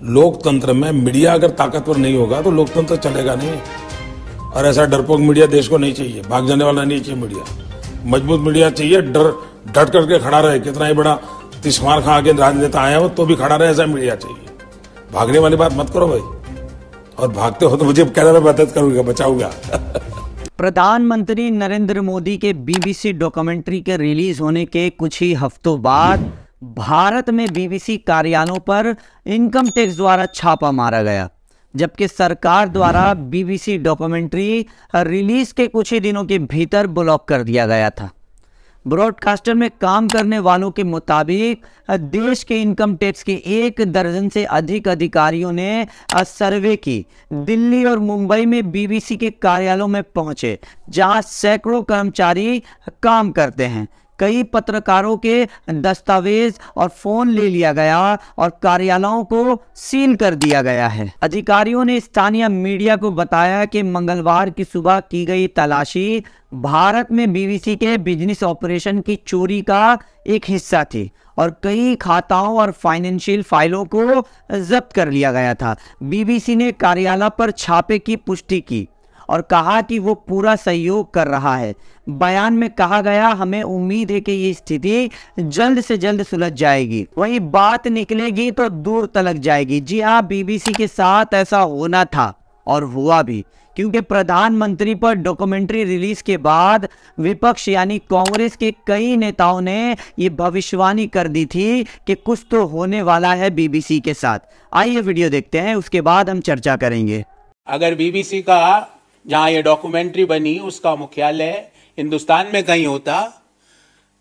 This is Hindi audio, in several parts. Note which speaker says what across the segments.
Speaker 1: लोकतंत्र में मीडिया अगर ताकतवर नहीं होगा तो लोकतंत्र चलेगा नहीं। और ऐसा डरपोक मीडिया देश को नहीं चाहिए, भाग जाने वाला नहीं चाहिए मीडिया। मजबूत मीडिया चाहिए, डट करके खड़ा रहे। कितना ही बड़ा तिस्मार खा के राजनेता आया हो तो भी खड़ा रहे, ऐसा मीडिया चाहिए। भागने वाली बात मत करो भाई, और भागते हो तो मुझे कहना, मैं मदद करूंगा, बचाऊंगा।
Speaker 2: प्रधानमंत्री नरेंद्र मोदी के बीबीसी डॉक्यूमेंट्री के रिलीज होने के कुछ ही हफ्तों बाद भारत में बीबीसी कार्यालयों पर इनकम टैक्स द्वारा छापा मारा गया, जबकि सरकार द्वारा बीबीसी डॉक्यूमेंट्री रिलीज के कुछ ही दिनों के भीतर ब्लॉक कर दिया गया था। ब्रॉडकास्टर में काम करने वालों के मुताबिक देश के इनकम टैक्स के 1 दर्जन से अधिक अधिकारियों ने सर्वे की। दिल्ली और मुंबई में बीबीसी के कार्यालयों में पहुंचे, जहां सैकड़ों कर्मचारी काम करते हैं। कई पत्रकारों के दस्तावेज और फोन ले लिया गया और कार्यालयों को सील कर दिया गया है। अधिकारियों ने स्थानीय मीडिया को बताया कि मंगलवार की सुबह की गई तलाशी भारत में बीबीसी के बिजनेस ऑपरेशन की चोरी का एक हिस्सा थी और कई खाताओं और फाइनेंशियल फाइलों को जब्त कर लिया गया था। बीबीसी ने कार्यालय पर छापे की पुष्टि की और कहा कि वो पूरा सहयोग कर रहा है। बयान में कहा गया, हमें उम्मीद है कि ये स्थिति जल्द से जल्द सुलझ जाएगी। वही बात निकलेगी तो दूर तलक जाएगी। जी हाँ, बीबीसी के साथ ऐसा होना था और हुआ भी, क्योंकि प्रधानमंत्री पर डॉक्यूमेंट्री रिलीज के बाद विपक्ष यानी कांग्रेस के कई नेताओं ने ये भविष्यवाणी कर दी थी कि कुछ तो होने वाला है बीबीसी के साथ। आइए वीडियो देखते हैं, उसके बाद हम चर्चा करेंगे।
Speaker 3: अगर बीबीसी का जहां ये डॉक्यूमेंट्री बनी उसका मुख्यालय हिंदुस्तान में कहीं होता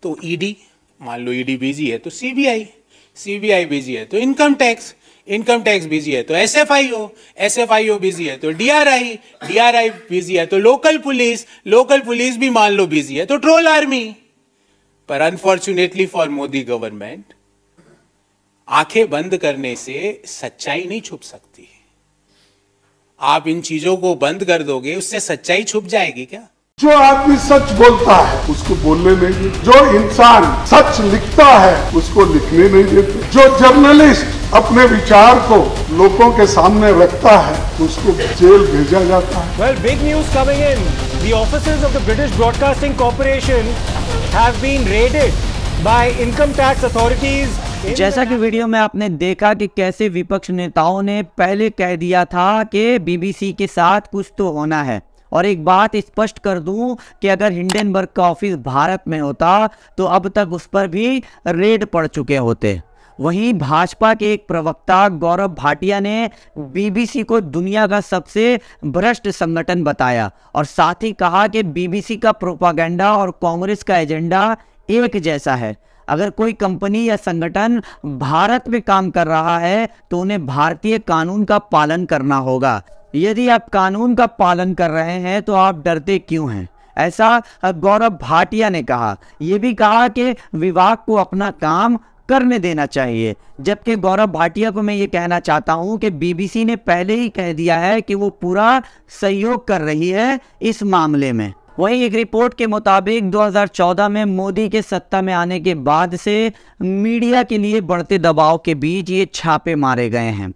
Speaker 3: तो ईडी, मान लो ईडी बिजी है तो सीबीआई बिजी है तो इनकम टैक्स बिजी है तो एसएफआईओ बिजी है तो डीआरआई बिजी है तो लोकल पुलिस भी मान लो बिजी है तो ट्रोल आर्मी। पर अनफॉर्चुनेटली फॉर मोदी गवर्नमेंट, आंखें बंद करने से सच्चाई नहीं छुप सकती। आप इन चीजों को बंद कर दोगे, उससे सच्चाई छुप जाएगी क्या?
Speaker 4: जो आदमी सच बोलता है उसको बोलने नहीं देते, जो इंसान सच लिखता है उसको लिखने नहीं देते, जो जर्नलिस्ट अपने विचार को लोगों के सामने रखता है उसको जेल भेजा जाता है।
Speaker 5: Well, big news coming in. The offices of the British Broadcasting Corporation have been raided by income tax authorities.
Speaker 2: जैसा कि वीडियो में आपने देखा कि कैसे विपक्ष नेताओं ने पहले कह दिया था कि बीबीसी के साथ कुछ तो होना है। और एक बात स्पष्ट कर दूं कि अगर हिंडनबर्ग का ऑफिस भारत में होता तो अब तक उस पर भी रेड पड़ चुके होते। वहीं भाजपा के एक प्रवक्ता गौरव भाटिया ने बीबीसी को दुनिया का सबसे भ्रष्ट संगठन बताया और साथ ही कहा कि बीबीसी का प्रोपागेंडा और कांग्रेस का एजेंडा एक जैसा है। अगर कोई कंपनी या संगठन भारत में काम कर रहा है तो उन्हें भारतीय कानून का पालन करना होगा। यदि आप कानून का पालन कर रहे हैं तो आप डरते क्यों हैं, ऐसा गौरव भाटिया ने कहा। यह भी कहा कि विभाग को अपना काम करने देना चाहिए। जबकि गौरव भाटिया को मैं ये कहना चाहता हूं कि बीबीसी ने पहले ही कह दिया है कि वो पूरा सहयोग कर रही है इस मामले में। वहीं एक रिपोर्ट के मुताबिक 2014 में मोदी के सत्ता में आने के बाद से मीडिया के लिए बढ़ते दबाव के बीच ये छापे मारे गए हैं।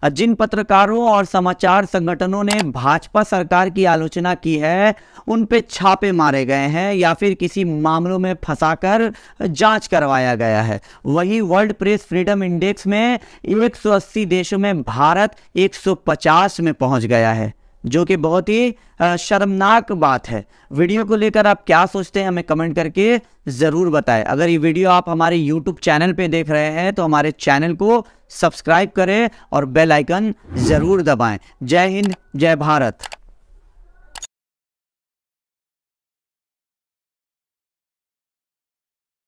Speaker 2: जिन पत्रकारों और समाचार संगठनों ने भाजपा सरकार की आलोचना की है उन पे छापे मारे गए हैं या फिर किसी मामलों में फंसाकर जांच करवाया गया है। वहीं वर्ल्ड प्रेस फ्रीडम इंडेक्स में 180 देशों में भारत 150 में पहुंच गया है, जो कि बहुत ही शर्मनाक बात है। वीडियो को लेकर आप क्या सोचते हैं हमें कमेंट करके ज़रूर बताएं। अगर ये वीडियो आप हमारे YouTube चैनल पे देख रहे हैं तो हमारे चैनल को सब्सक्राइब करें और बेल आइकन ज़रूर दबाएं। जय हिंद, जय भारत।